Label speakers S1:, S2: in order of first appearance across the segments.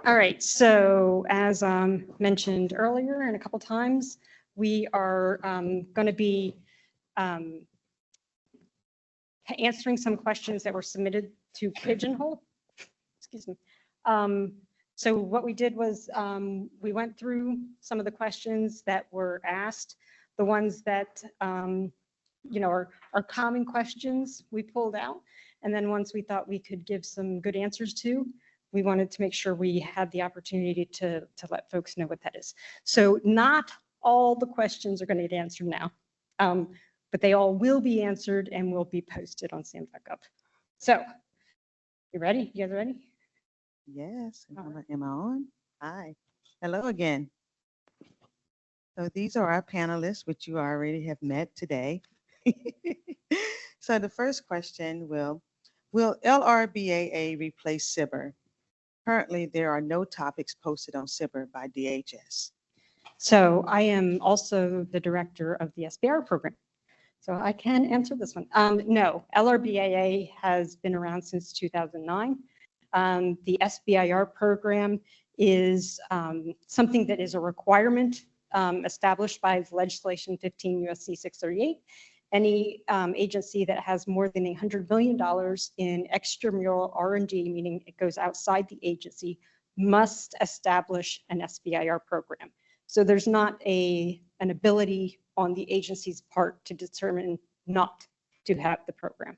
S1: All right, so as mentioned earlier and a couple times, we are going to be answering some questions that were submitted to Pigeonhole. Excuse me. So what we did was we went through some of the questions that were asked, the ones that are common questions we pulled out, and then once we thought we could give some good answers to, we wanted to make sure we had the opportunity to let folks know what that is. So not all the questions are going to get answered now, but they all will be answered and will be posted on SAM.gov. So you ready? You guys ready?
S2: Yes. Am I on? Hi. Hello again. So these are our panelists, which you already have met today. So the first question will LRBAA replace SIBR? Currently, there are no topics posted on SIBR by DHS.
S1: So I am also the director of the SBIR program. So I can answer this one. No, LRBAA has been around since 2009. The SBIR program is something that is a requirement established by legislation 15 U.S.C. 638. Any agency that has more than $100 million in extramural R&D, meaning it goes outside the agency, must establish an SBIR program. So there's not an ability on the agency's part to determine not to have the program.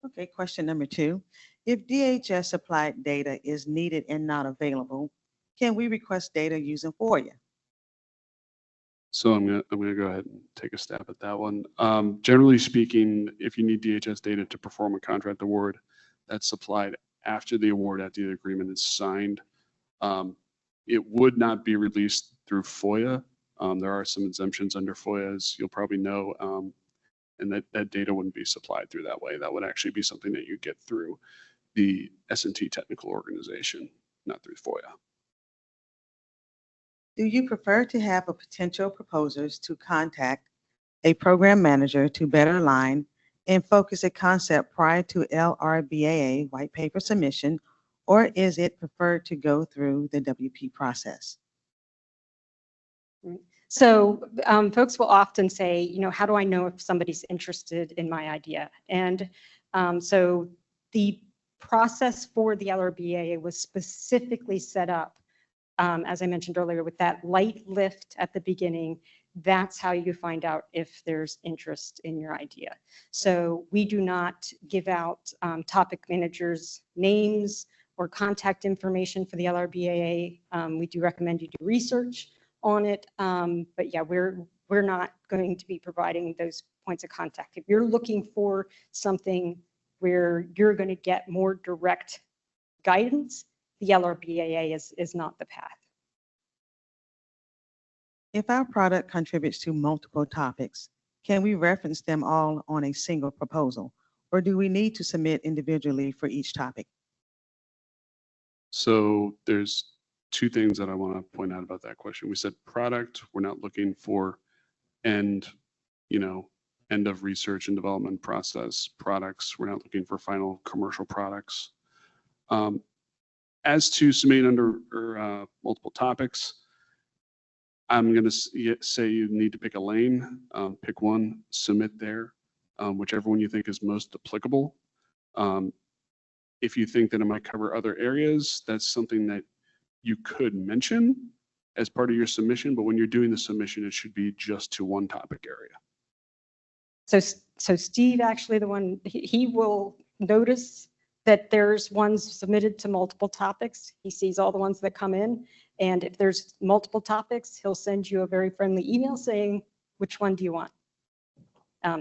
S2: Okay, question number 2. If DHS applied data is needed and not available, can we request data using FOIA?
S3: So I'm gonna go ahead and take a stab at that one. Generally speaking, if you need DHS data to perform a contract award that's supplied after the award, after the agreement is signed, it would not be released through FOIA. There are some exemptions under FOIA, as you'll probably know, and that data wouldn't be supplied through that way. That would actually be something that you get through the S&T technical organization, not through FOIA.
S2: Do you prefer to have a potential proposers to contact a program manager to better align and focus a concept prior to LRBAA white paper submission, or is it preferred to go through the WP process?
S1: So folks will often say, how do I know if somebody's interested in my idea? And so the process for the LRBAA was specifically set up, as I mentioned earlier, with that light lift at the beginning. That's how you find out if there's interest in your idea. So we do not give out topic managers' names or contact information for the LRBAA. We do recommend you do research on it, but yeah, we're not going to be providing those points of contact. If you're looking for something where you're going to get more direct guidance, the LRBAA is not the path.
S2: If our product contributes to multiple topics, can we reference them all on a single proposal, or do we need to submit individually for each topic?
S3: So there's 2 things that I want to point out about that question. We said product, we're not looking for end of research and development process products. We're not looking for final commercial products. As to submitting under multiple topics, I'm going to say you need to pick a lane, pick one, submit there, whichever one you think is most applicable. If you think that it might cover other areas, that's something that you could mention as part of your submission, but when you're doing the submission, it should be just to one topic area.
S1: So Steve, actually the one, he will notice that there's ones submitted to multiple topics. He sees all the ones that come in. And if there's multiple topics, he'll send you a very friendly email saying, which one do you want?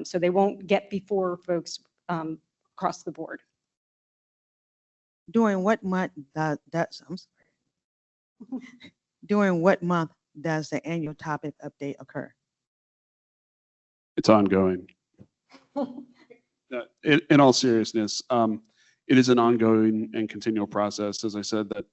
S1: So they won't get before folks across the board.
S2: During what month during what month does the annual topic update occur?
S3: It's ongoing. In all seriousness, it is an ongoing and continual process. As I said, that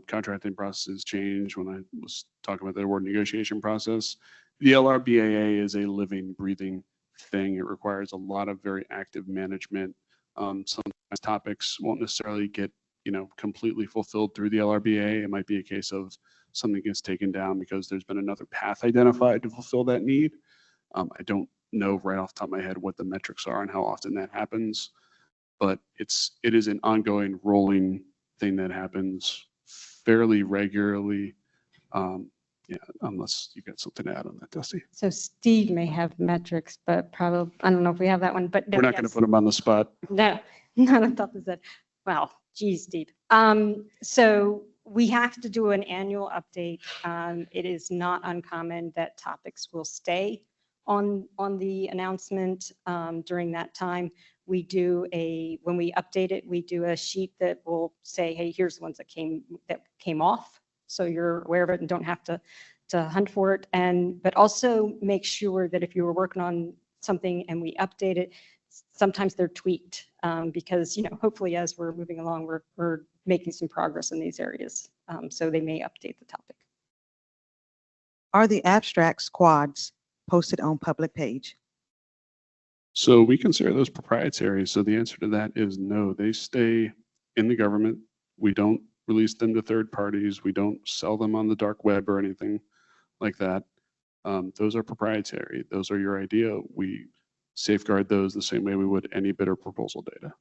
S3: contracting processes change. When I was talking about the award negotiation process, the LRBAA is a living, breathing thing. It requires a lot of very active management. Sometimes topics won't necessarily get completely fulfilled through the LRBA. It might be a case of something gets taken down because there's been another path identified to fulfill that need. I don't know right off the top of my head what the metrics are and how often that happens, but it is an ongoing rolling thing that happens fairly regularly. Yeah, unless you got something to add on that, Dusty.
S1: So Steve may have metrics, but probably, I don't know if we have that one, but. no,
S3: We're not going to
S1: yes.
S3: put them on the spot.
S1: No, not on top of that. Well, geez, Steve. So we have to do an annual update. It is not uncommon that topics will stay on the announcement during that time. When we update it, we do a sheet that will say, hey, here's the ones that came off. So you're aware of it and don't have to hunt for it. But also make sure that if you were working on something and we update it, sometimes they're tweaked because, hopefully as we're moving along, we're making some progress in these areas. So they may update the topic.
S2: Are the abstracts quads posted on public page?
S3: So we consider those proprietary. So the answer to that is no, they stay in the government. We don't release them to third parties. We don't sell them on the dark web or anything like that. Those are proprietary. Those are your idea. We safeguard those the same way we would any bid or proposal data.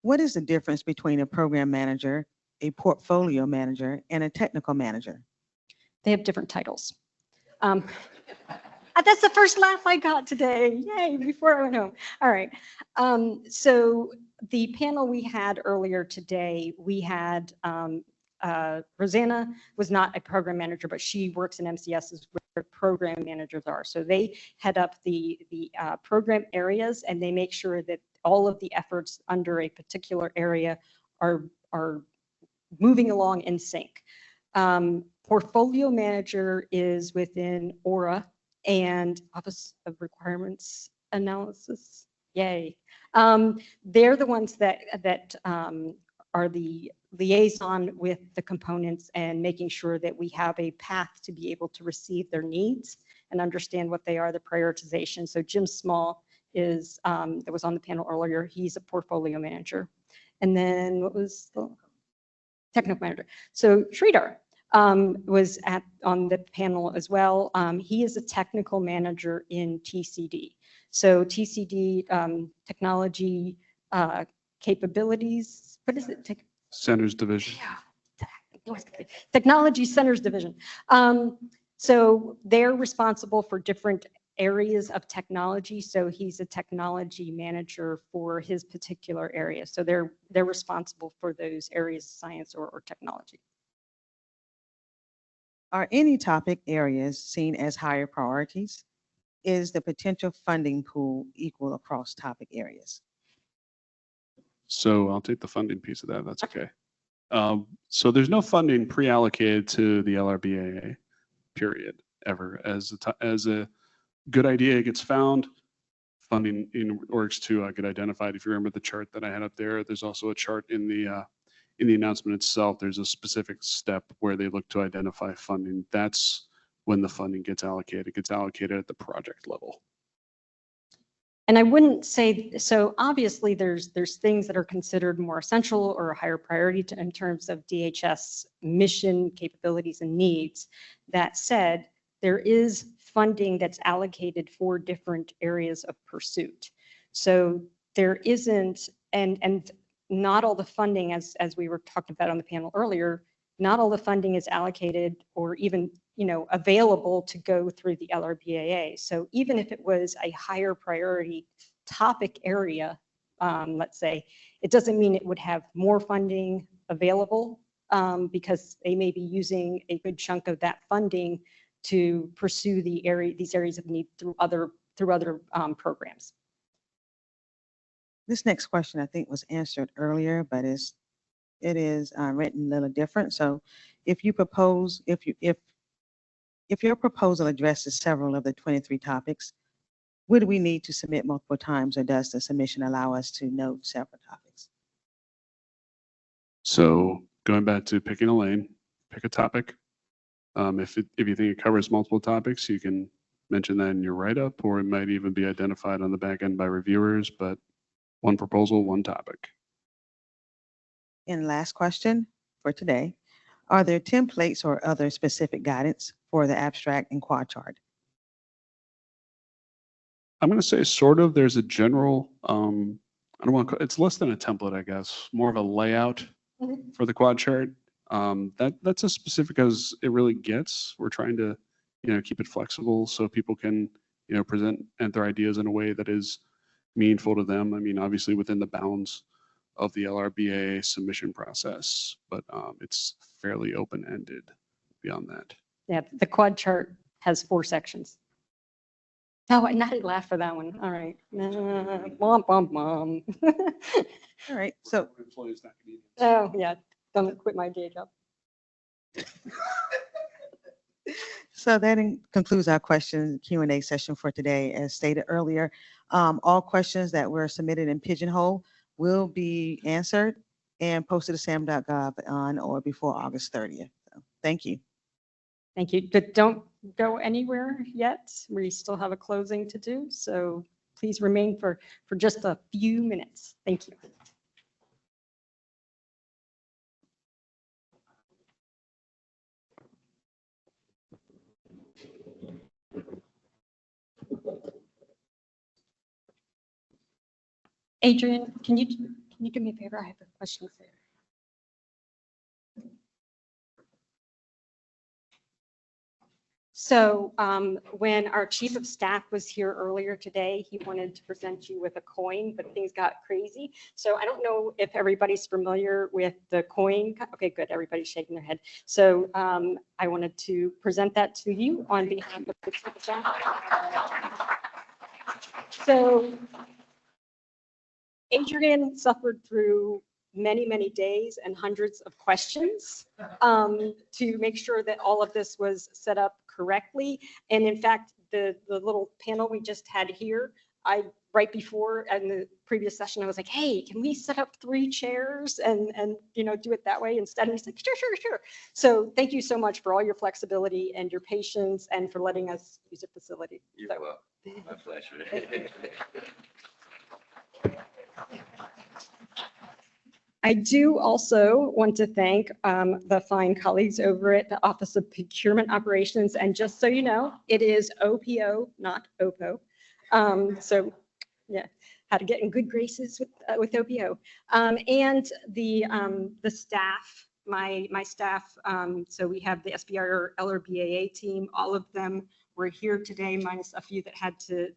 S2: What is the difference between a program manager, a portfolio manager, and a technical manager?
S1: They have different titles. That's the first laugh I got today. Yay, before I went home. All right. So the panel we had earlier today, we had Rosanna was not a program manager, but she works in MCSs where program managers are. So they head up the program areas and they make sure that all of the efforts under a particular area are moving along in sync. Portfolio manager is within Aura and Office of Requirements Analysis. Yay. They're the ones that are the liaison with the components and making sure that we have a path to be able to receive their needs and understand what they are, the prioritization. So Jim Small is, that was on the panel earlier, he's a portfolio manager. And then what was the technical manager? So Sridhar was on the panel as well. He is a technical manager in TCD. So TCD, technology capabilities, what is it?
S3: Centers Division.
S1: Yeah, Technology Centers Division. So they're responsible for different areas of technology. So he's a technology manager for his particular area. So they're responsible for those areas of science or technology.
S2: Are any topic areas seen as higher priorities? Is the potential funding pool equal across topic areas?
S3: So I'll take the funding piece of that. That's okay. So there's no funding pre-allocated to the LRBAA, period, ever. As a good idea gets found, funding in orgs to get identified. If you remember the chart that I had up there, there's also a chart in the announcement itself. There's a specific step where they look to identify funding. That's when the funding gets allocated. It gets allocated at the project level.
S1: And I wouldn't say, so obviously there's things that are considered more essential or a higher priority in terms of DHS mission capabilities and needs. That said, there is funding that's allocated for different areas of pursuit. So there isn't, and not all the funding, as we were talking about on the panel earlier, not all the funding is allocated or even available to go through the LRBAA. So even if it was a higher priority topic area, let's say, it doesn't mean it would have more funding available because they may be using a good chunk of that funding to pursue these areas of need through other programs.
S2: This next question I think was answered earlier, but it is written a little different. So if you propose, if your proposal addresses several of the 23 topics, would we need to submit multiple times, or does the submission allow us to note several topics?
S3: So going back to picking a lane, pick a topic. If you think it covers multiple topics, you can mention that in your write-up, or it might even be identified on the back end by reviewers, but one proposal, one topic.
S2: And last question for today. Are there templates or other specific guidance for the abstract and quad chart?
S3: I'm going to say sort of, there's a general, I don't want to, it's less than a template, I guess, more of a layout for the quad chart. That's as specific as it really gets. We're trying to, keep it flexible so people can, present their ideas in a way that is meaningful to them. I mean, obviously within the bounds of the LRBAA submission process, but it's fairly open-ended beyond that.
S1: Yeah, the quad chart has 4 sections. Oh, and I didn't laugh for that one. All right. Mom, mom, mom.
S2: All right, so
S3: Employees not gonna need it.
S1: Oh, yeah, don't quit my day job.
S2: that concludes our question Q&A session for today. As stated earlier, all questions that were submitted in Pigeonhole will be answered and posted to sam.gov on or before August 30th. So, thank you.
S1: Thank you. But don't go anywhere yet. We still have a closing to do. So please remain for just a few minutes. Thank you. Adrian, can you do me a favor? I have a question for you. So when our chief of staff was here earlier today, he wanted to present you with a coin, but things got crazy. So I don't know if everybody's familiar with the coin. Okay, good. Everybody's shaking their head. So I wanted to present that to you on behalf of the chief of staff. So Adrian suffered through many, many days and hundreds of questions to make sure that all of this was set up correctly. And in fact, the little panel we just had here, right before in the previous session, I was like, hey, can we set up 3 chairs and do it that way instead? And he's like, sure. So thank you so much for all your flexibility and your patience and for letting us use your facility.
S4: You're welcome. My pleasure.
S1: I do also want to thank the fine colleagues over at the Office of Procurement Operations. And just so you know, it is OPO, not OPO. So yeah, how to get in good graces with OPO. And the staff, my staff. So we have the SBR LRBAA team, all of them were here today, minus a few that had to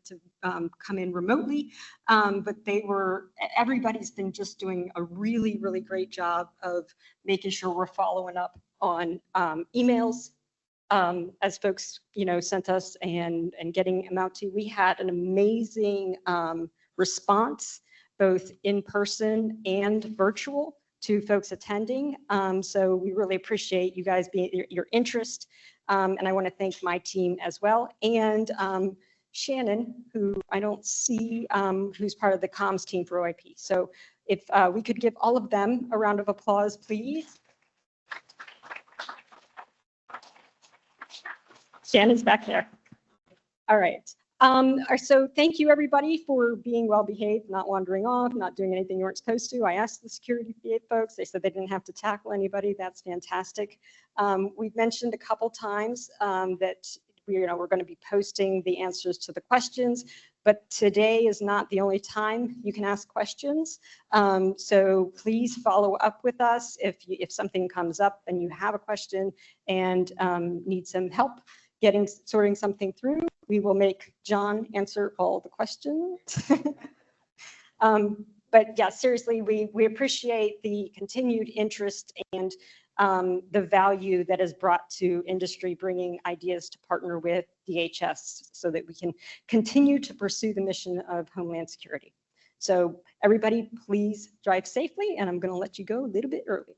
S1: come in remotely. But everybody's been just doing a really, really great job of making sure we're following up on emails as folks, sent us and getting them out to. We had an amazing response, both in person and virtual, to folks attending. So we really appreciate you guys your interest. And I want to thank my team as well. And Shannon, who I don't see, who's part of the comms team for OIP. So if we could give all of them a round of applause, please. Shannon's back there. All right. So thank you, everybody, for being well behaved, not wandering off, not doing anything you weren't supposed to. I asked the security folks. They said they didn't have to tackle anybody. That's fantastic. We've mentioned a couple times that we're going to be posting the answers to the questions, but today is not the only time you can ask questions. So please follow up with us if something comes up and you have a question and need some help sorting something through. We will make John answer all the questions. But yeah, seriously, we appreciate the continued interest and the value that is brought to industry, bringing ideas to partner with DHS so that we can continue to pursue the mission of Homeland Security. So everybody, please drive safely, and I'm going to let you go a little bit early.